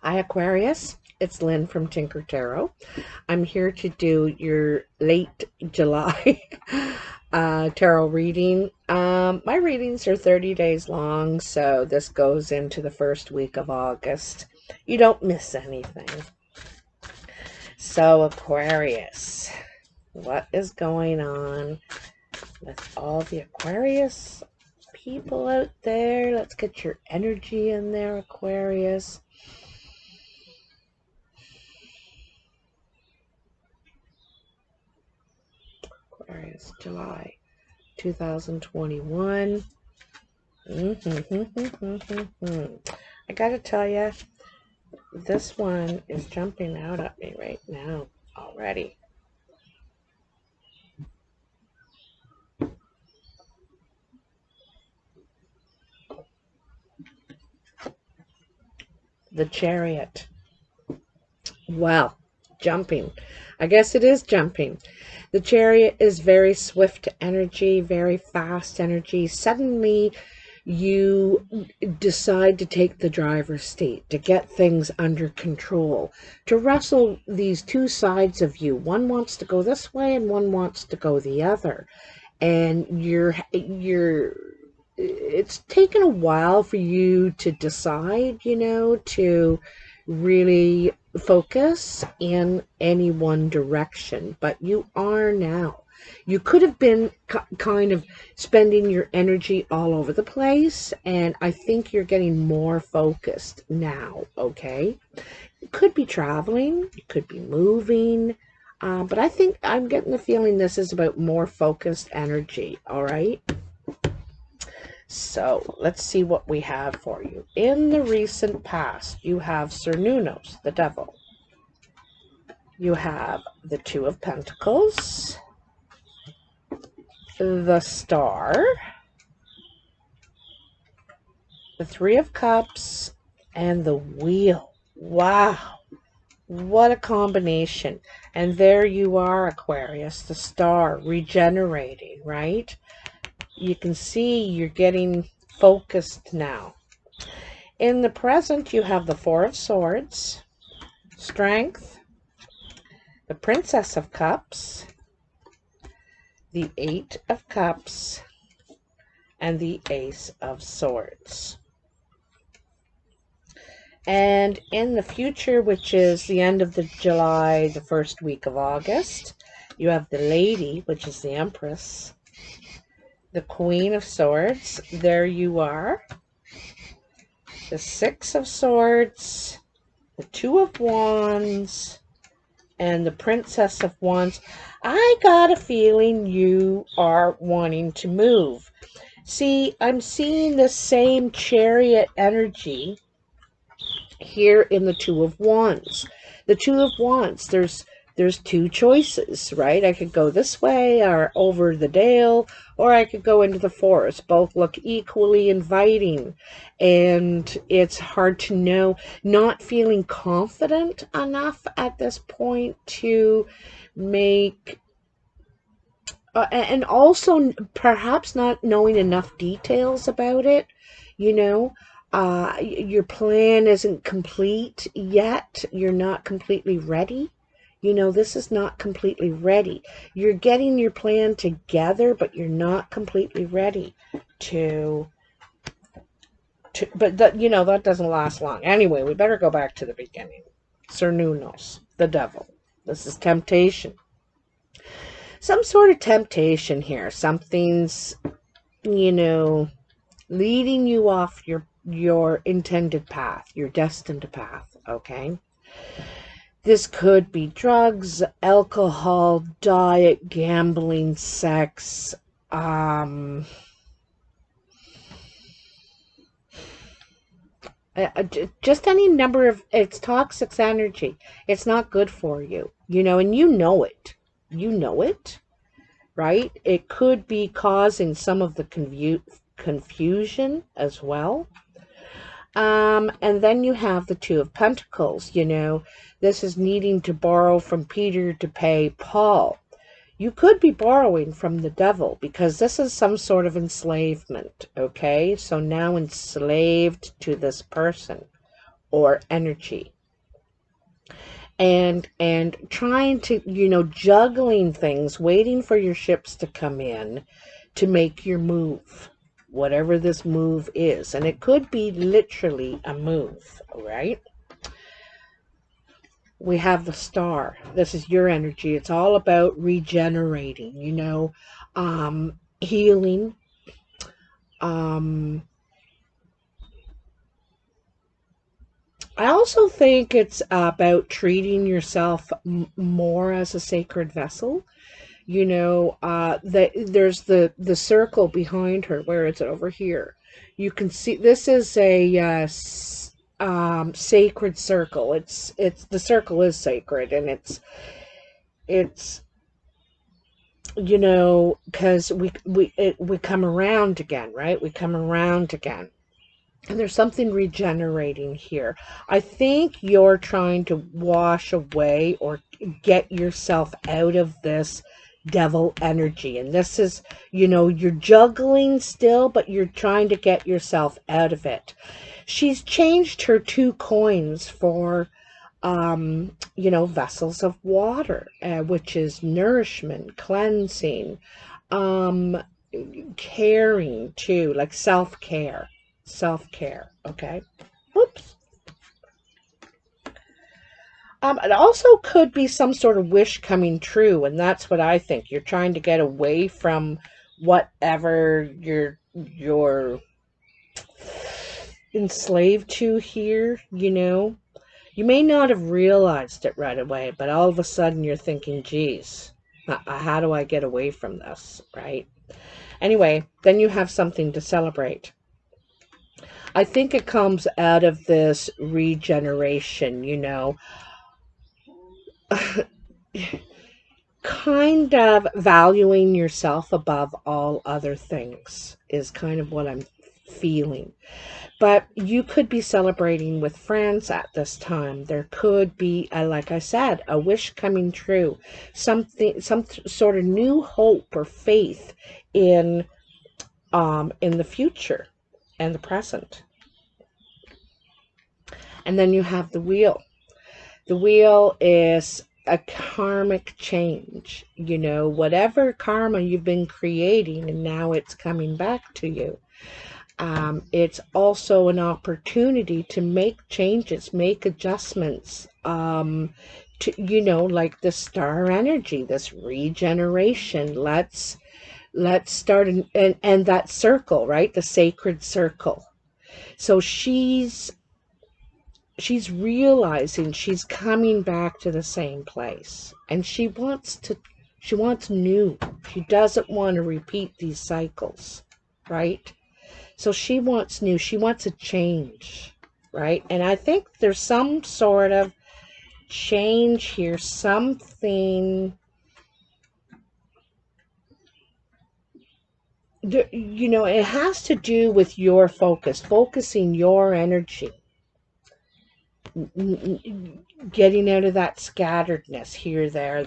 Hi Aquarius, it's Lynn from Tinker Tarot. I'm here to do your late July tarot reading. My readings are 30 days long, so this goes into the first week of August. You don't miss anything. So Aquarius, what is going on with all the Aquarius people out there? Let's get your energy in there, Aquarius. Aquarius, July 2021. I gotta tell you, this one is jumping out at me right now already. The Chariot. Well, jumping. I guess it is jumping. The Chariot is very swift energy, very fast energy. Suddenly, you decide to take the driver's seat, to get things under control, to wrestle these two sides of you. One wants to go this way and one wants to go the other. And it's taken a while for you to decide, to really focus in any one direction, but you are now. You could have been kind of spending your energy all over the place, and I think you're getting more focused now, okay? You could be traveling, you could be moving, but I think I'm getting the feeling this is about more focused energy, all right? So let's see what we have for you. In the recent past, you have Cernunnos, the devil. You have the Two of Pentacles, the Star, the Three of Cups, and the Wheel. Wow, what a combination. And there you are, Aquarius, the Star, regenerating, right? You can see you're getting focused now. In the present, you have the Four of Swords, Strength, the Princess of Cups, the Eight of Cups, and the Ace of Swords. And in the future, which is the end of the July, the first week of August, you have the Lady, which is the Empress, the Queen of Swords, there you are, the Six of Swords, the Two of Wands, and the Princess of Wands. I got a feeling you are wanting to move. See, I'm seeing the same Chariot energy here in the Two of Wands. The Two of Wands, there's two choices, right? I could go this way or over the dale, or I could go into the forest. Both look equally inviting, and it's hard to know. Not feeling confident enough at this point to make, and also perhaps not knowing enough details about it, your plan isn't complete yet. You're not completely ready. This is not completely ready. You're getting your plan together, but you're not completely ready but that doesn't last long. Anyway, we better go back to the beginning. Cernunnos, the devil. This is temptation. Some sort of temptation here. Something's, leading you off your intended path, your destined path, okay? This could be drugs, alcohol, diet, gambling, sex, just any number of, it's toxic energy. It's not good for you, and you know it. You know it, right? It could be causing some of the confusion as well. And then you have the Two of Pentacles. This is needing to borrow from Peter to pay Paul. You could be borrowing from the devil because this is some sort of enslavement, okay? So now enslaved to this person or energy. And trying to, juggling things, waiting for your ships to come in to make your move, whatever this move is. And it could be literally a move, right? We have the star. This is your energy. It's all about regenerating, healing. I also think it's about treating yourself more as a sacred vessel. There's the circle behind her. Where is it? Over here. You can see this is a sacred circle. It's the circle is sacred, and it's because we come around again, right? We come around again. And there's something regenerating here. I think you're trying to wash away or get yourself out of this devil energy. And this is, you're juggling still, but you're trying to get yourself out of it. She's changed her 2 coins for, vessels of water, which is nourishment, cleansing, caring too, like self-care. Okay. Whoops. It also could be some sort of wish coming true, and that's what I think. You're trying to get away from whatever you're enslaved to here, You may not have realized it right away, but all of a sudden you're thinking, geez, how do I get away from this, right? Anyway, then you have something to celebrate. I think it comes out of this regeneration, kind of valuing yourself above all other things is kind of what I'm feeling. But you could be celebrating with friends at this time. There could be, like I said, a wish coming true, some sort of new hope or faith in the future and the present. And then you have the wheel. The wheel is a karmic change. Whatever karma you've been creating, and now it's coming back to you. It's also an opportunity to make changes, make adjustments, to, like the star energy, this regeneration. Let's start and that circle, right? The sacred circle. So she's realizing she's coming back to the same place, and she wants new. She doesn't want to repeat these cycles, right? So she wants new. She wants a change, right? And I think there's some sort of change here, something, it has to do with your focusing your energy, getting out of that scatteredness here, there,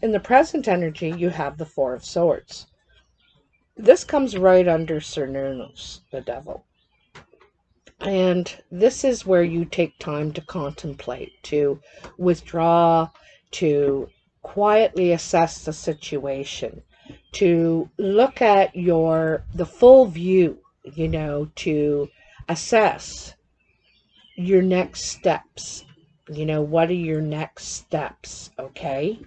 In the present energy, you have the 4 of Swords. This comes right under Cernunnos, the devil. And this is where you take time to contemplate, to withdraw, to quietly assess the situation, to look at the full view, to assess your next steps. What are your next steps, okay?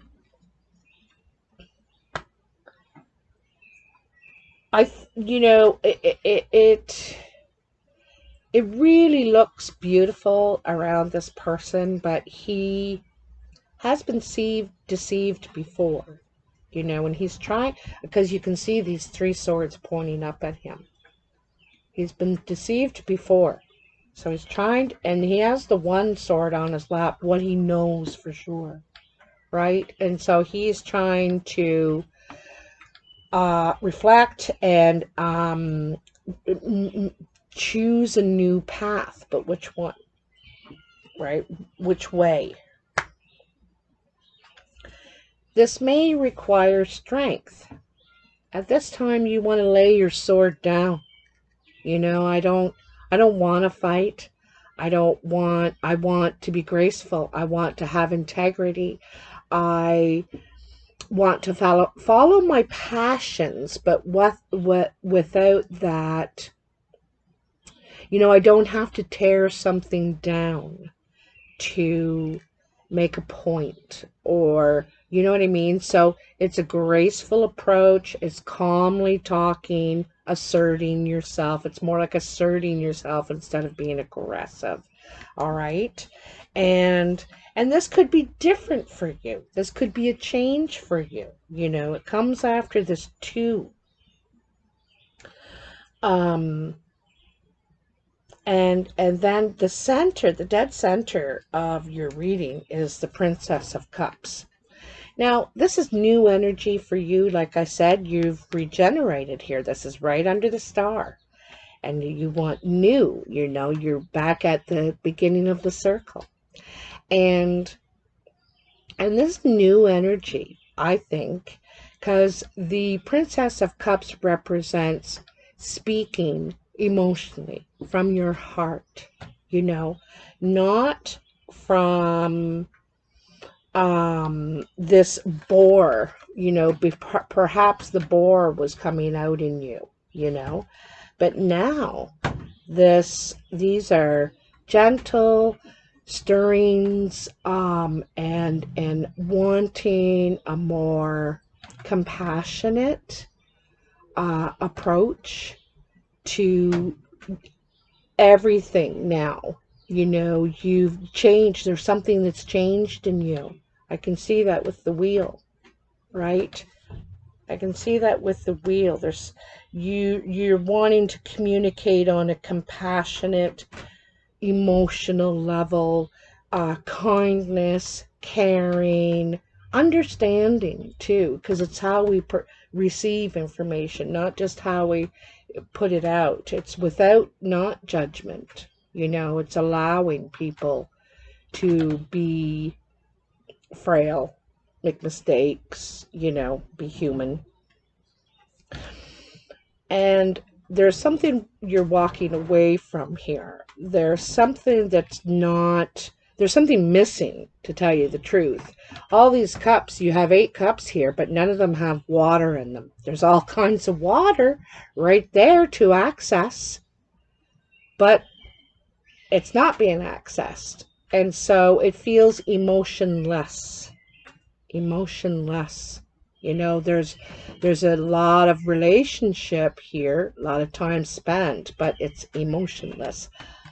It really looks beautiful around this person, but he has been deceived before, and he's trying, because you can see these 3 swords pointing up at him. He's been deceived before. So he's trying, and he has the 1 sword on his lap, what he knows for sure, right? And so he's trying to reflect and choose a new path, but which one, right? Which way? This may require strength. At this time, you want to lay your sword down. You know, I don't want to fight. I want to be graceful. I want to have integrity. I want to follow my passions, but without that, you know, I don't have to tear something down to make a point, or you know what I mean? So it's a graceful approach. It's calmly talking, asserting yourself. It's more like asserting yourself instead of being aggressive. All right. And this could be different for you. This could be a change for you. You know, it comes after this too. Um and then the center, the dead center of your reading is the Princess of Cups. Now, this is new energy for you. Like I said, you've regenerated here. This is right under the star. And you want new, you know, you're back at the beginning of the circle. And this new energy, I think, because the Princess of Cups represents speaking emotionally from your heart, you know, not from this bore, you know, perhaps the bore was coming out in you, you know, but now these are gentle stirrings, and wanting a more compassionate approach to everything now. You know, you've changed. There's something that's changed in you. I can see that with the wheel, right? I can see that with the wheel. There's you're wanting to communicate on a compassionate, emotional level, kindness, caring, understanding too, because it's how we receive information, not just how we put it out. It's without not judgment. You know, it's allowing people to be frail, make mistakes, you know, be human. And there's something you're walking away from here. There's something there's something missing, to tell you the truth. All these cups, you have 8 cups here, but none of them have water in them. There's all kinds of water right there to access, but it's not being accessed. And so it feels emotionless. Emotionless. You know, there's a lot of relationship here, a lot of time spent, but it's emotionless.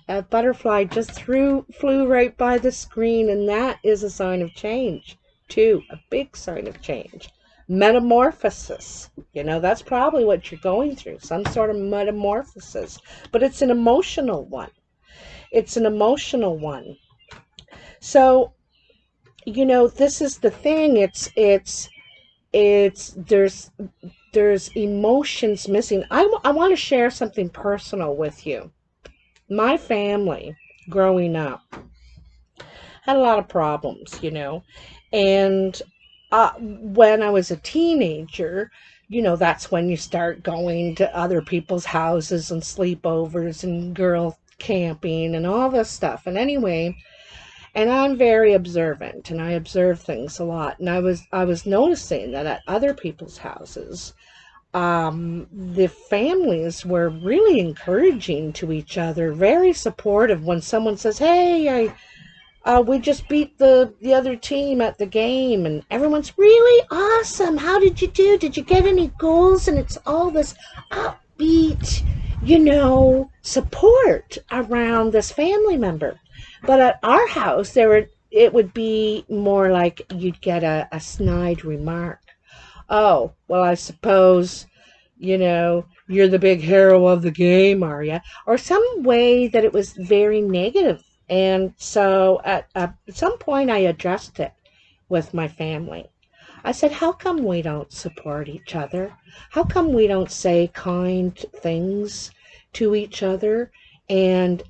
A butterfly just flew right by the screen, and that is a sign of change, too. A big sign of change. Metamorphosis. You know, that's probably what you're going through, some sort of metamorphosis. But it's an emotional one. It's an emotional one. So, you know, this is the thing. It's there's emotions missing. I want to share something personal with you. My family growing up had a lot of problems, you know, and when I was a teenager, you know, that's when you start going to other people's houses and sleepovers and girl camping and all this stuff. And anyway, and I'm very observant, and I observe things a lot. And I was noticing that at other people's houses, the families were really encouraging to each other, very supportive. When someone says, "Hey, we just beat the other team at the game," and everyone's really awesome. How did you do? Did you get any goals? And it's all this upbeat, you know, support around this family member. But at our house, it would be more like you'd get a snide remark. "Oh, well, I suppose, you know, you're the big hero of the game, are you?" Or some way that it was very negative. And so at some point, I addressed it with my family. I said, "How come we don't support each other? How come we don't say kind things to each other, and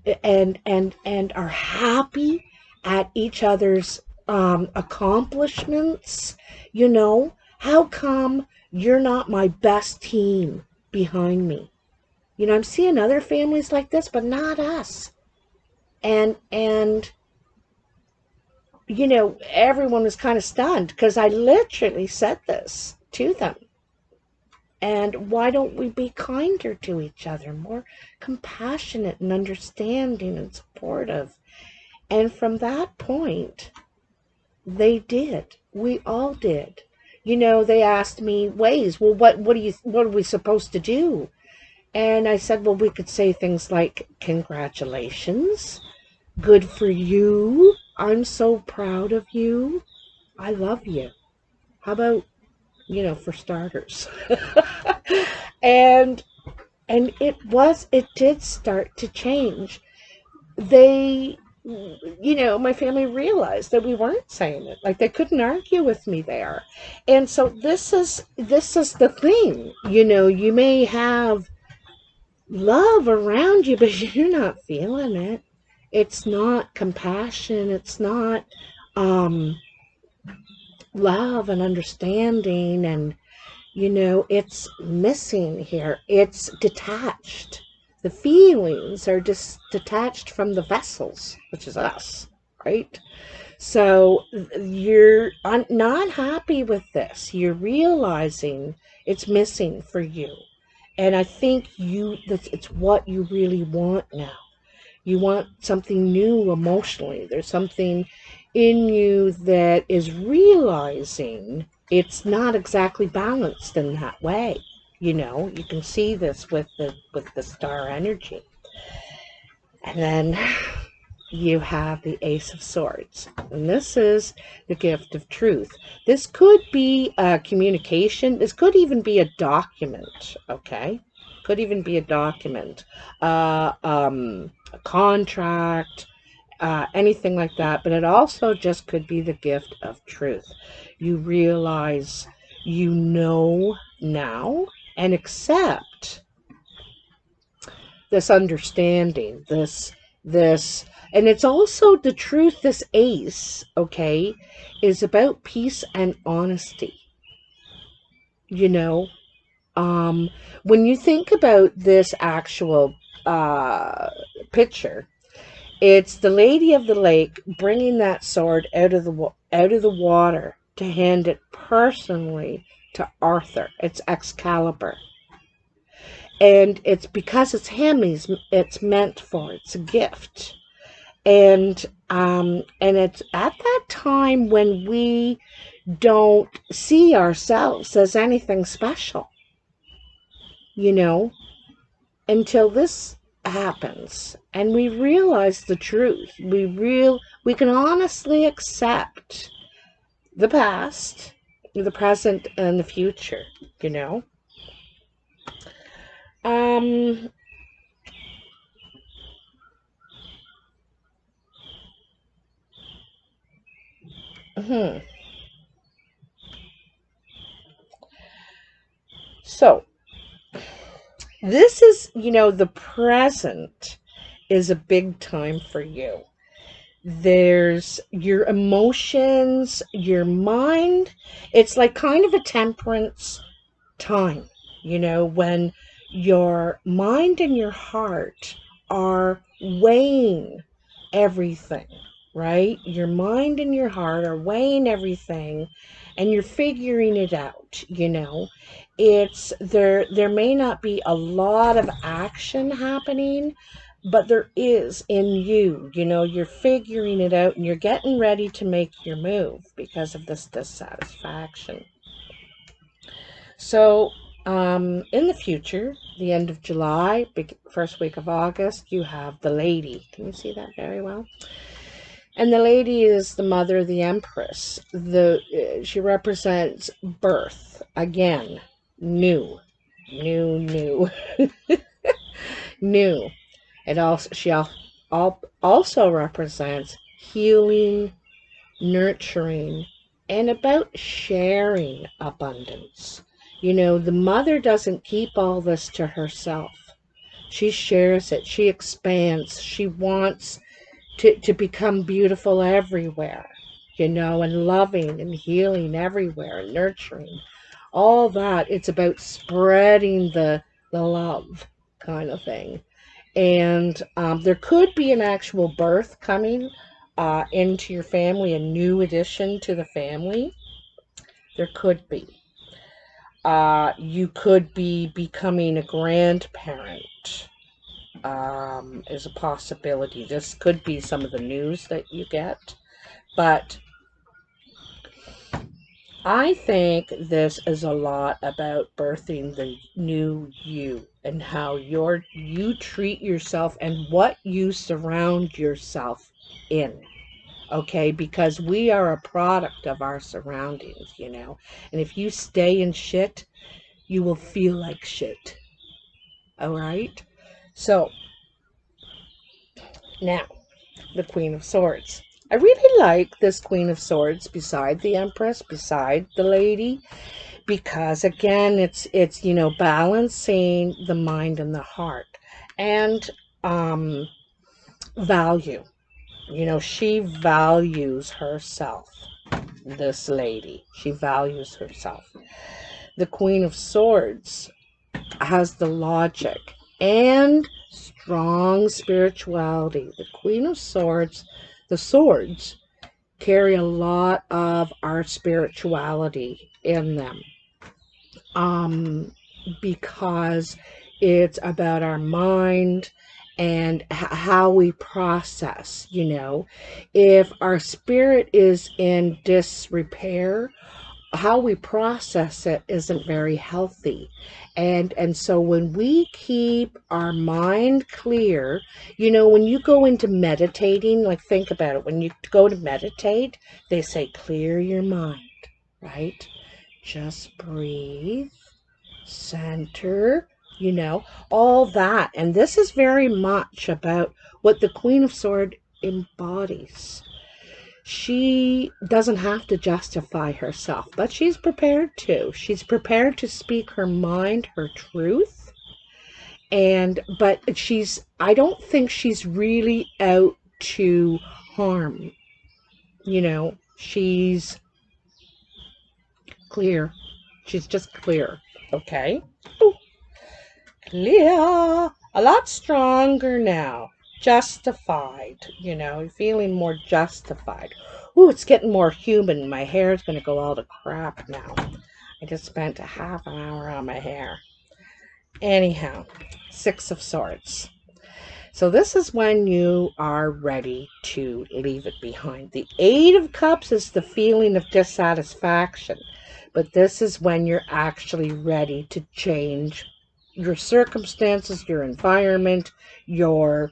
are happy at each other's accomplishments? You know, how come you're not my best team behind me?" You know, I'm seeing other families like this, but not us. And you know, everyone was kind of stunned because I literally said this to them. And why don't we be kinder to each other, more compassionate and understanding and supportive? And from that point, they did. We all did. You know, they asked me ways. Well, what are we supposed to do? And I said, well, we could say things like, congratulations, good for you, I'm so proud of you, I love you. How about, you know, for starters? and it did start to change. They, you know, my family realized that we weren't saying it. Like, they couldn't argue with me there. And so this is the thing. You know, you may have love around you, but you're not feeling it. It's not compassion. It's not love and understanding. And, you know, it's missing here. It's detached. The feelings are just detached from the vessels, which is us, right? So you're not happy with this. You're realizing it's missing for you. And I think it's what you really want now. You want something new emotionally. There's something in you that is realizing it's not exactly balanced in that way. You know, you can see this with the star energy. And then you have the Ace of Swords. And this is the gift of truth. This could be a communication. This could even be a document, okay? Could even be a document, a contract, anything like that. But it also just could be the gift of truth. You realize you know now and accept this understanding, this, and it's also the truth. This ace, okay, is about peace and honesty. You know, when you think about this actual picture, it's the Lady of the Lake bringing that sword out of the water to hand it personally to Arthur. It's Excalibur. And it's because it's him it's meant for. It's a gift. And it's at that time when we don't see ourselves as anything special, you know, until this happens and we realize the truth. We can honestly accept the past, the present, and the future, you know. Um hmm. So this is, you know, the present is a big time for you. There's your emotions, your mind. It's like kind of a temperance time, you know, when your mind and your heart are weighing everything, right? Your mind and your heart are weighing everything and you're figuring it out, you know. It's there may not be a lot of action happening, but there is in you, you know, you're figuring it out and you're getting ready to make your move because of this dissatisfaction. So, in the future, the end of July, first week of August, you have the Lady. Can you see that very well? And the Lady is the mother of the Empress. She represents birth again, new, new, new. It also also represents healing, nurturing, and about sharing abundance. You know, the mother doesn't keep all this to herself. She shares it. She expands. She wants to become beautiful everywhere, you know, and loving and healing everywhere, nurturing. All that. It's about spreading the love. kind of thing. And there could be an actual birth coming into your family, a new addition to the family. There could be. You could be becoming a grandparent, is a possibility. This could be some of the news that you get. But I think this is a lot about birthing the new you and how you treat yourself and what you surround yourself in. Okay, because we are a product of our surroundings, you know. And if you stay in shit, you will feel like shit. All right? So, now, the Queen of Swords. I really like this Queen of Swords beside the Empress, beside the Lady, because again, it's you know, balancing the mind and the heart, and value. You know, she values herself. This lady, she values herself. The Queen of Swords has the logic and strong spirituality. The Queen of Swords, the swords carry a lot of our spirituality in them. Because it's about our mind and how we process, you know. If our spirit is in disrepair, how we process it isn't very healthy. And so when we keep our mind clear, you know, when you go into meditating, like think about it, when you go to meditate, they say clear your mind, right? Just breathe, center, you know, all that. And this is very much about what the Queen of Swords embodies. She doesn't have to justify herself, but she's prepared to. She's prepared to speak her mind, her truth. But I don't think she's really out to harm. You know, she's clear. She's just clear. Okay? Ooh, clear. A lot stronger now. Justified. You know, feeling more justified. Ooh, it's getting more human. My hair's going to go all to crap now. I just spent a half an hour on my hair. Anyhow, Six of Swords. So this is when you are ready to leave it behind. The Eight of Cups is the feeling of dissatisfaction. But this is when you're actually ready to change your circumstances, your environment, your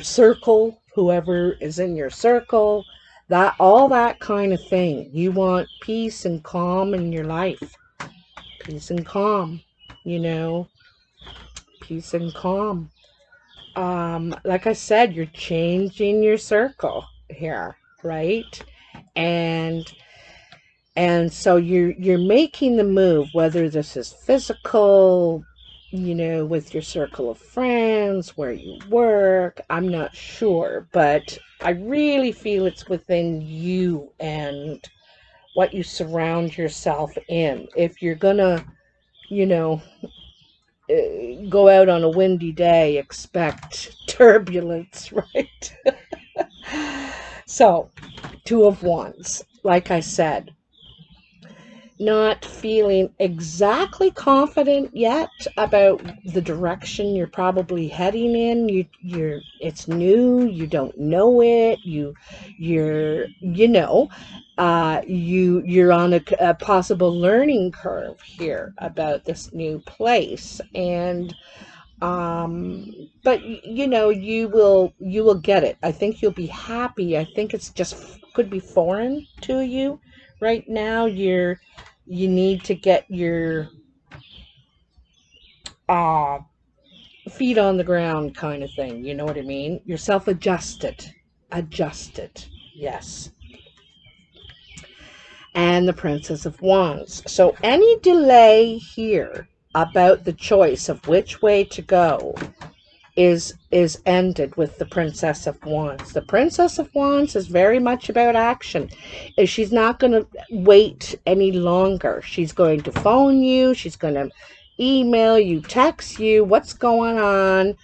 circle, whoever is in your circle, that all that kind of thing. You want peace and calm in your life. Peace and calm, you know, peace and calm. Like I said, you're changing your circle here, right? And so you're making the move, whether this is physical, you know, with your circle of friends, where you work, I'm not sure, but I really feel it's within you and what you surround yourself in. If you're gonna, you know, go out on a windy day, expect turbulence, right? So, Two of Wands, like I said, not feeling exactly confident yet about the direction you're probably heading in. It's new, you don't know it, you're on a possible learning curve here about this new place. And but you know, you will get it. I think you'll be happy. I think it's just could be foreign to you right now. You need to get your uh feet on the ground kind of thing. You know what I mean? You're self-adjusted. Adjusted. Yes. And the Princess of Wands. So any delay here about the choice of which way to go is ended with the Princess of Wands. The Princess of Wands is very much about action. She's not going to wait any longer. She's going to phone you. She's going to email you, text you, what's going on?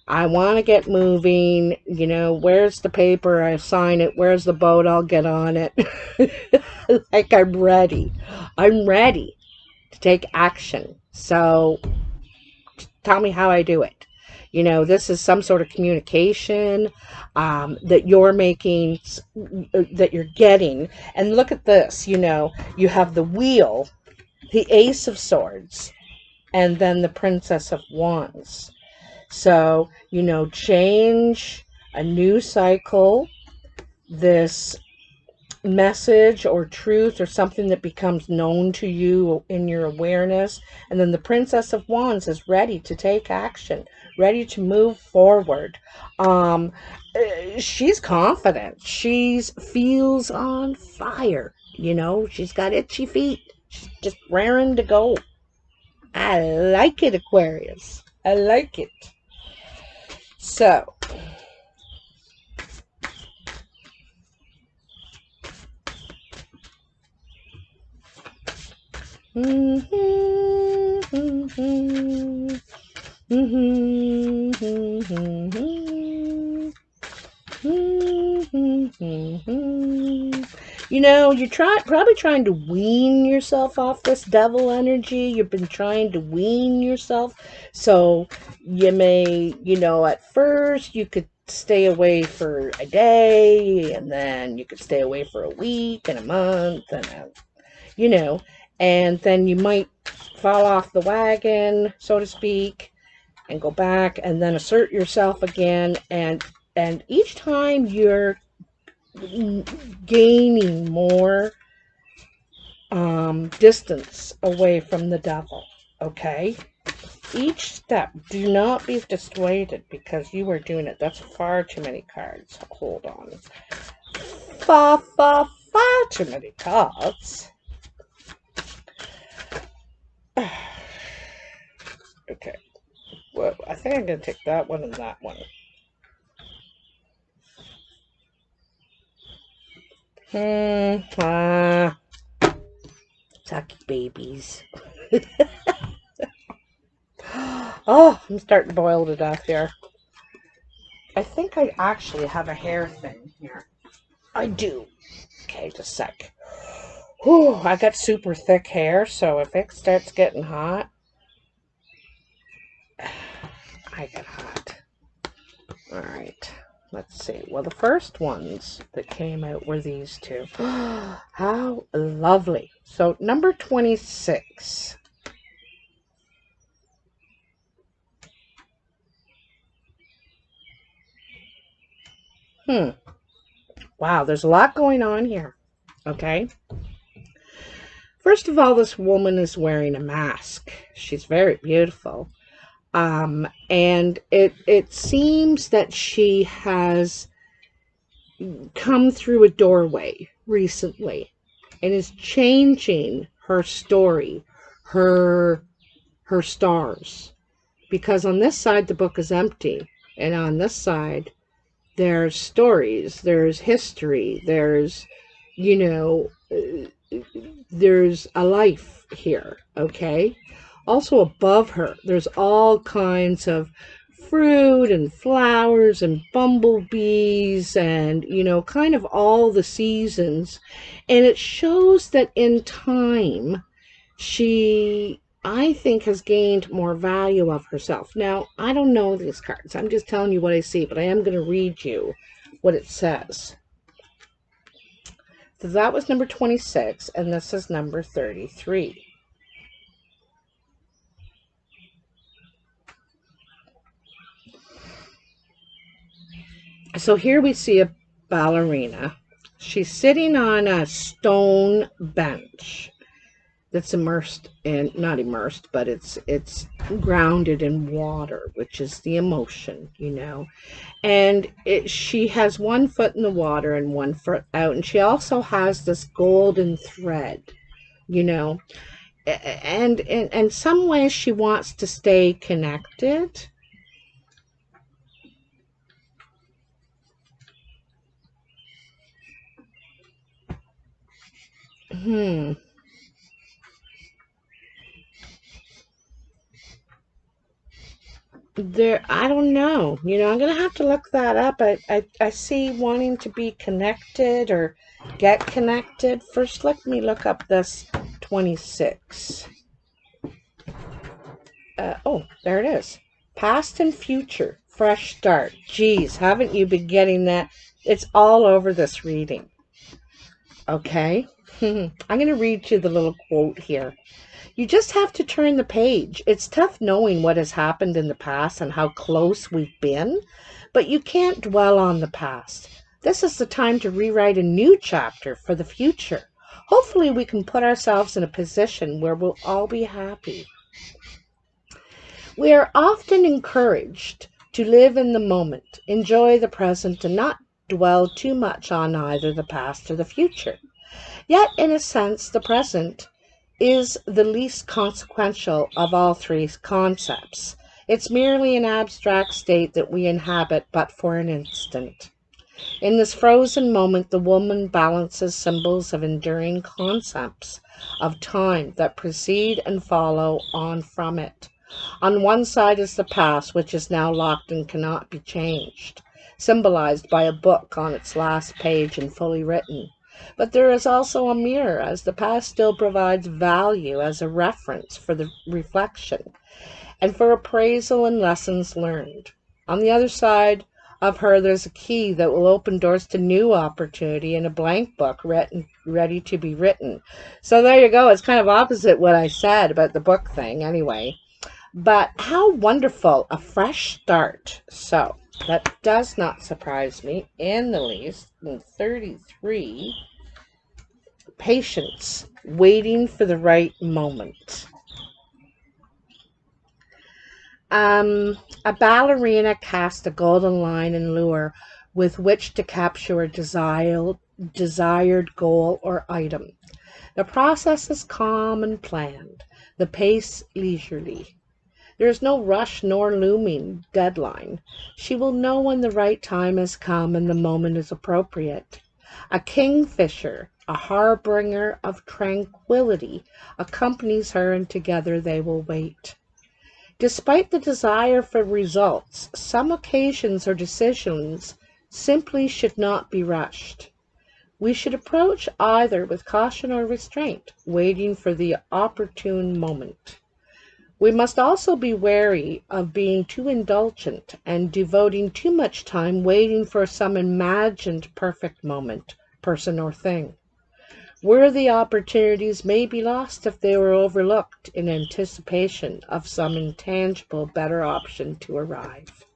I want to get moving. You know, where's the paper? I sign it. Where's the boat? I'll get on it. Like, I'm ready. I'm ready to take action. So tell me how I do it. You know, this is some sort of communication that you're making, that you're getting. And look at this, you know, you have the wheel, the Ace of Swords, and then the Princess of Wands. So, you know, change, a new cycle, this message or truth or something that becomes known to you in your awareness. And then the Princess of Wands is ready to take action, ready to move forward. She's confident. She's feels on fire. You know, she's got itchy feet. She's just raring to go. I like it, Aquarius. I like it. So, you know, you're probably trying to wean yourself off this devil energy. You've been trying to wean yourself. So you may, you know, at first you could stay away for a day, and then you could stay away for a week and a month, and you know, and then you might fall off the wagon, so to speak, and go back and then assert yourself again. And each time you're gaining more distance away from the devil. Okay, each step, do not be dissuaded because you are doing it. That's far too many cards. Hold on. Far too many cards. Okay, well, I think I'm gonna take that one and that one. Sucky babies. Oh, I'm starting to boil to death here. I think I actually have a hair thing here. I do. Okay, just a sec. Whew, I got super thick hair, so if it starts getting hot, I get hot. Alright, let's see. Well, the first ones that came out were these two. How lovely. So, number 26. Wow, there's a lot going on here. Okay. First of all, this woman is wearing a mask. She's very beautiful. And it seems that she has come through a doorway recently and is changing her story, her stars. Because on this side the book is empty, and on this side there's stories, there's history, there's, you know, there's a life here, okay? Also above her, there's all kinds of fruit and flowers and bumblebees and, you know, kind of all the seasons. And it shows that in time, she, I think, has gained more value of herself. Now, I don't know these cards. I'm just telling you what I see, but I am going to read you what it says. So that was number 26, and this is number 33. So here we see a ballerina. She's sitting on a stone bench that's immersed in, not immersed, but it's grounded in water, which is the emotion, you know. And she has one foot in the water and one foot out, and she also has this golden thread, you know. And in some ways she wants to stay connected. There, I don't know. You know, I'm gonna have to look that up. I see wanting to be connected or get connected. First, let me look up this 26. Oh, there it is. Past and future, fresh start. Geez, haven't you been getting that? It's all over this reading. Okay. I'm going to read you the little quote here. You just have to turn the page. It's tough knowing what has happened in the past and how close we've been, but you can't dwell on the past. This is the time to rewrite a new chapter for the future. Hopefully we can put ourselves in a position where we'll all be happy. We are often encouraged to live in the moment, enjoy the present, and not dwell too much on either the past or the future. Yet, in a sense, the present is the least consequential of all three concepts. It's merely an abstract state that we inhabit but for an instant. In this frozen moment, the woman balances symbols of enduring concepts of time that precede and follow on from it. On one side is the past, which is now locked and cannot be changed, symbolized by a book on its last page and fully written. But there is also a mirror, as the past still provides value as a reference for the reflection and for appraisal and lessons learned. On the other side of her, there's a key that will open doors to new opportunity and a blank book ready to be written. So there you go. It's kind of opposite what I said about the book thing anyway. But how wonderful, a fresh start. So that does not surprise me in the least. In 33, patience, waiting for the right moment. A ballerina casts a golden line and lure with which to capture a desired goal or item. The process is calm and planned, the pace leisurely. There is no rush nor looming deadline. She will know when the right time has come and the moment is appropriate. A kingfisher, a harbinger of tranquility, accompanies her, and together they will wait. Despite the desire for results, some occasions or decisions simply should not be rushed. We should approach either with caution or restraint, waiting for the opportune moment. We must also be wary of being too indulgent and devoting too much time waiting for some imagined perfect moment, person, or thing. Worthy opportunities may be lost if they were overlooked in anticipation of some intangible better option to arrive.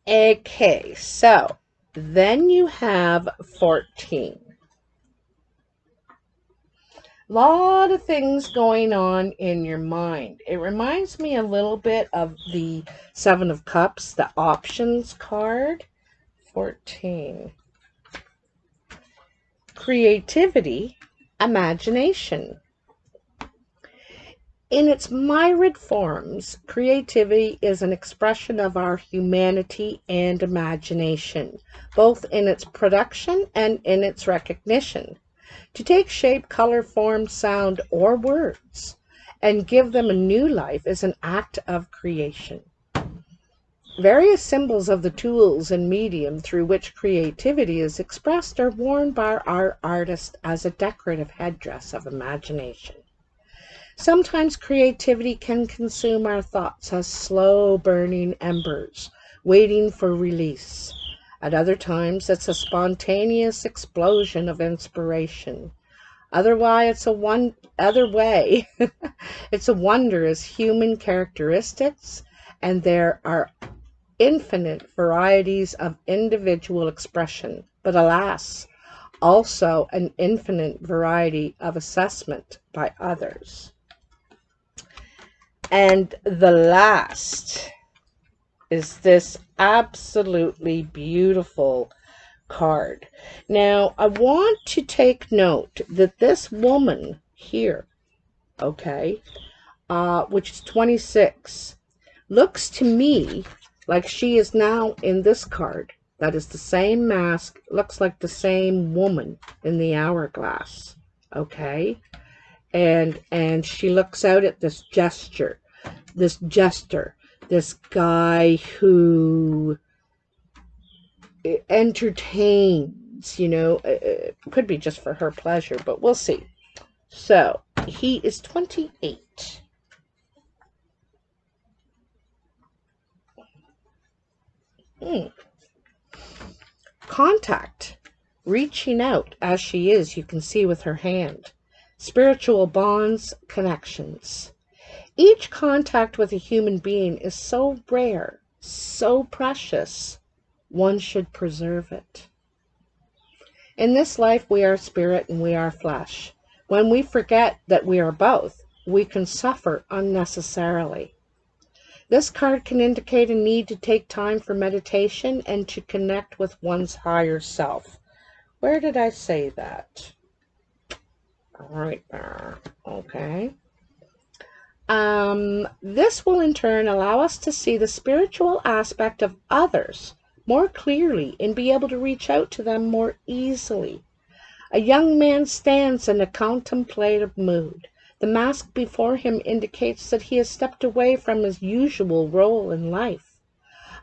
Okay, so then you have 14. Lot of things going on in your mind. It reminds me a little bit of the Seven of Cups, the options card. 14. Creativity, imagination. In its myriad forms, creativity is an expression of our humanity and imagination, both in its production and in its recognition. To take shape, color, form, sound, or words and give them a new life is an act of creation. Various symbols of the tools and medium through which creativity is expressed are worn by our artist as a decorative headdress of imagination. Sometimes creativity can consume our thoughts as slow-burning embers, waiting for release. At other times, it's a spontaneous explosion of inspiration. Other way, it's a wonder as human characteristics, and there are infinite varieties of individual expression, but alas, also an infinite variety of assessment by others. And the last is this absolutely beautiful card. Now, I want to take note that this woman here, okay, which is 26, looks to me like she is now in this card. That is the same mask, looks like the same woman in the hourglass, okay? And she looks out at this gesture. this jester, this guy who entertains, you know, it could be just for her pleasure, but we'll see. So, he is 28. Contact. Reaching out as she is, you can see with her hand. Spiritual bonds, connections. Each contact with a human being is so rare, so precious, one should preserve it. In this life, we are spirit and we are flesh. When we forget that we are both, we can suffer unnecessarily. This card can indicate a need to take time for meditation and to connect with one's higher self. Where did I say that? Right there. Okay. This will in turn allow us to see the spiritual aspect of others more clearly and be able to reach out to them more easily. A young man stands in a contemplative mood. The mask before him indicates that he has stepped away from his usual role in life.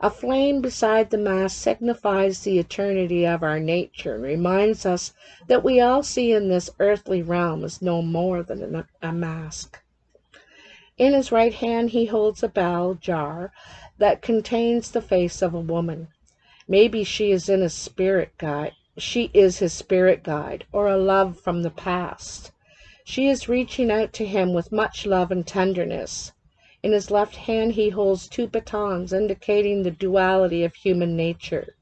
A flame beside the mask signifies the eternity of our nature and reminds us that we all see in this earthly realm as no more than a mask. In his right hand he holds a bell jar that contains the face of a woman. Maybe she is his spirit guide, or a love from the past. She is reaching out to him with much love and tenderness. In his left hand he holds 2 batons, indicating the duality of human nature.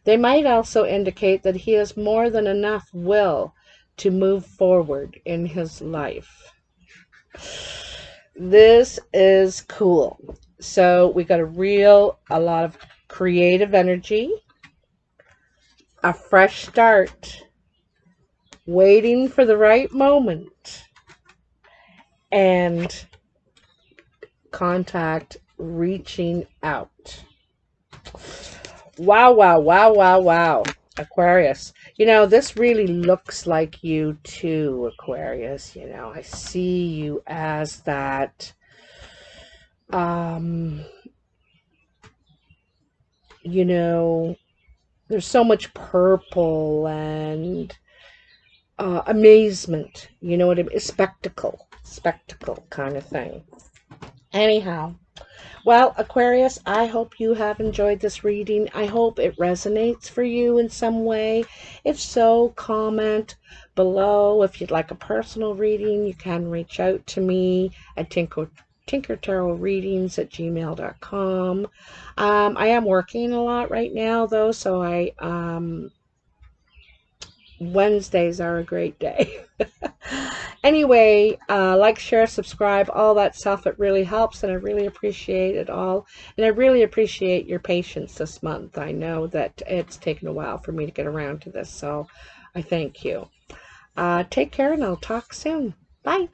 They might also indicate that he has more than enough will to move forward in his life. This is cool. So we got a lot of creative energy, a fresh start, waiting for the right moment, and contact, reaching out. Wow, wow, wow, wow, wow. Aquarius. You know, this really looks like you too, Aquarius. You know, I see you as that, you know, there's so much purple and amazement. You know what I mean? Spectacle kind of thing. Anyhow, well, Aquarius, I hope you have enjoyed this reading. I hope it resonates for you in some way. If so, comment below. If you'd like a personal reading, you can reach out to me at tinkertarotreadings@gmail.com. I am working a lot right now, though, so Wednesdays are a great day. Anyway, like, share, subscribe, all that stuff. It really helps, and I really appreciate it all. And I really appreciate your patience this month. I know that it's taken a while for me to get around to this, so I thank you. Take care, and I'll talk soon. Bye.